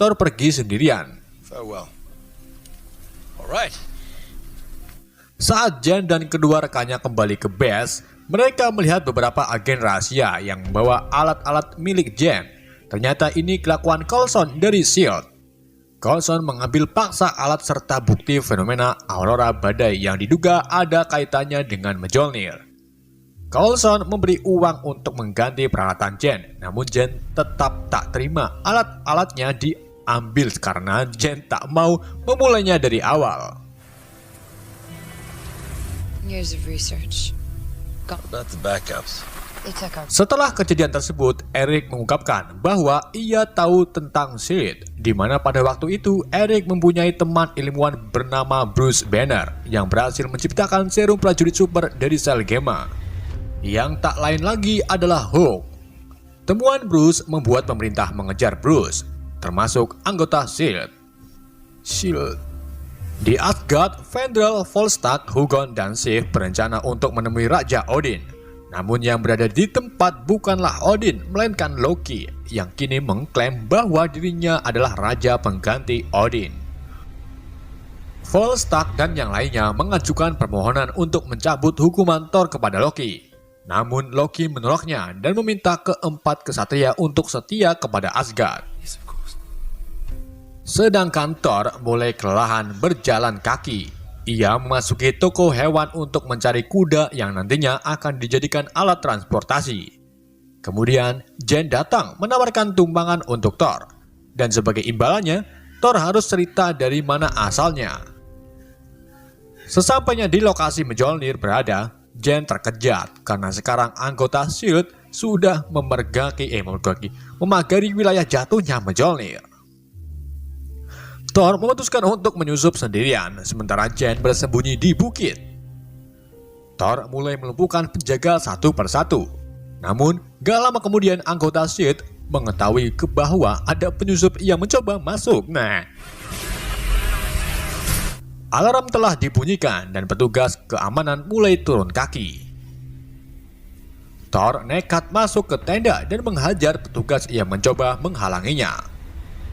Thor pergi sendirian. Farewell. Alright. Saat Jen dan kedua rekannya kembali ke base, mereka melihat beberapa agen rahasia yang membawa alat-alat milik Jen. Ternyata ini kelakuan Coulson dari S.H.I.E.L.D. Coulson mengambil paksa alat serta bukti fenomena aurora badai yang diduga ada kaitannya dengan Mjolnir. Coulson memberi uang untuk mengganti peralatan Jen, namun Jen tetap tak terima alat-alatnya diambil karena Jen tak mau memulainya dari awal. Years of research. What about the backups? They took our Setelah kejadian tersebut, Eric mengungkapkan bahwa ia tahu tentang S.H.I.E.L.D., di mana pada waktu itu Eric mempunyai teman ilmuwan bernama Bruce Banner yang berhasil menciptakan serum prajurit super dari sel gamma. Yang tak lain lagi adalah Hulk. Temuan Bruce membuat pemerintah mengejar Bruce, termasuk anggota S.H.I.E.L.D. Di Asgard, Fandral, Volstagg, Hugon, dan Sif berencana untuk menemui Raja Odin. Namun yang berada di tempat bukanlah Odin, melainkan Loki, yang kini mengklaim bahwa dirinya adalah raja pengganti Odin. Volstagg dan yang lainnya mengajukan permohonan untuk mencabut hukuman Thor kepada Loki. Namun Loki menolaknya dan meminta keempat kesatria untuk setia kepada Asgard. Yes, of course. Sedangkan Thor mulai kelelahan berjalan kaki. Ia memasuki toko hewan untuk mencari kuda yang nantinya akan dijadikan alat transportasi. Kemudian Jen datang menawarkan tumpangan untuk Thor. Dan sebagai imbalannya, Thor harus cerita dari mana asalnya. Sesampainya di lokasi Mjolnir berada, Jen terkejut karena sekarang anggota S.H.I.E.L.D. sudah memagari wilayah jatuhnya Mjolnir. Thor memutuskan untuk menyusup sendirian, sementara Jen bersembunyi di bukit. Thor mulai melumpuhkan penjaga satu persatu. Namun, gak lama kemudian anggota S.H.I.E.L.D. mengetahui bahwa ada penyusup yang mencoba masuk. Alarm telah dibunyikan dan petugas keamanan mulai turun kaki. Thor nekat masuk ke tenda dan menghajar petugas yang mencoba menghalanginya.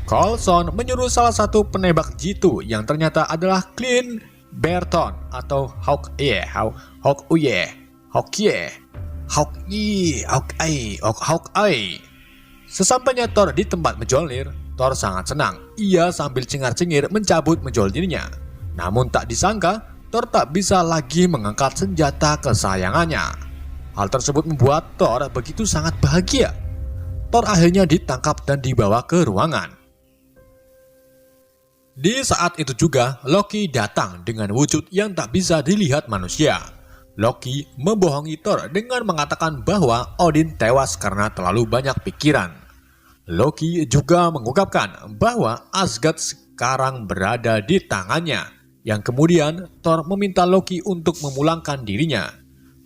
Coulson menyuruh salah satu penembak jitu yang ternyata adalah Clint Barton atau Hawkeye. Sesampainya Thor di tempat Mjolnir, Thor sangat senang. Ia sambil cengar-cengir mencabut Mjolnirnya. Namun tak disangka, Thor tak bisa lagi mengangkat senjata kesayangannya. Hal tersebut membuat Thor begitu sangat bahagia. Thor akhirnya ditangkap dan dibawa ke ruangan. Di saat itu juga, Loki datang dengan wujud yang tak bisa dilihat manusia. Loki membohongi Thor dengan mengatakan bahwa Odin tewas karena terlalu banyak pikiran. Loki juga mengungkapkan bahwa Asgard sekarang berada di tangannya, yang kemudian Thor meminta Loki untuk memulangkan dirinya.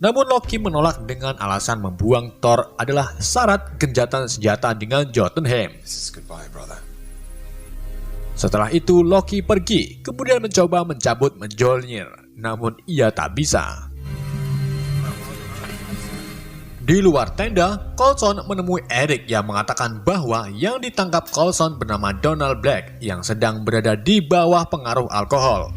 Namun Loki menolak dengan alasan membuang Thor adalah syarat genjatan senjata dengan Jotunheim. This is goodbye, brother. Setelah itu Loki pergi, kemudian mencoba mencabut Mjolnir, namun ia tak bisa. Di luar tenda, Coulson menemui Eric yang mengatakan bahwa yang ditangkap Coulson bernama Donald Black yang sedang berada di bawah pengaruh alkohol.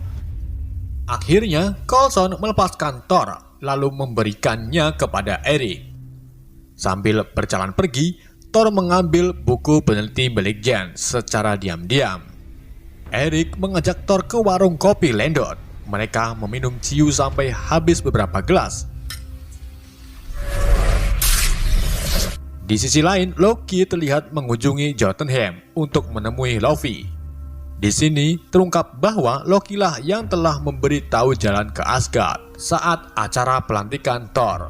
Akhirnya, Coulson melepaskan Thor, lalu memberikannya kepada Eric. Sambil berjalan pergi, Thor mengambil buku peneliti milik Jen secara diam-diam. Eric mengajak Thor ke warung kopi Lendot. Mereka meminum ciu sampai habis beberapa gelas. Di sisi lain, Loki terlihat mengunjungi Jotunheim untuk menemui Luffy. Di sini terungkap bahwa Loki lah yang telah memberi tahu jalan ke Asgard saat acara pelantikan Thor.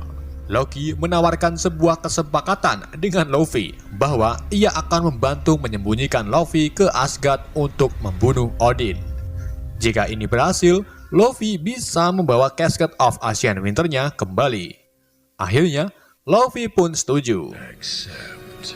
Loki menawarkan sebuah kesepakatan dengan Luffy bahwa ia akan membantu menyembunyikan Luffy ke Asgard untuk membunuh Odin. Jika ini berhasil, Luffy bisa membawa Casket of Ancient Winter-nya kembali. Akhirnya, Luffy pun setuju. Accept.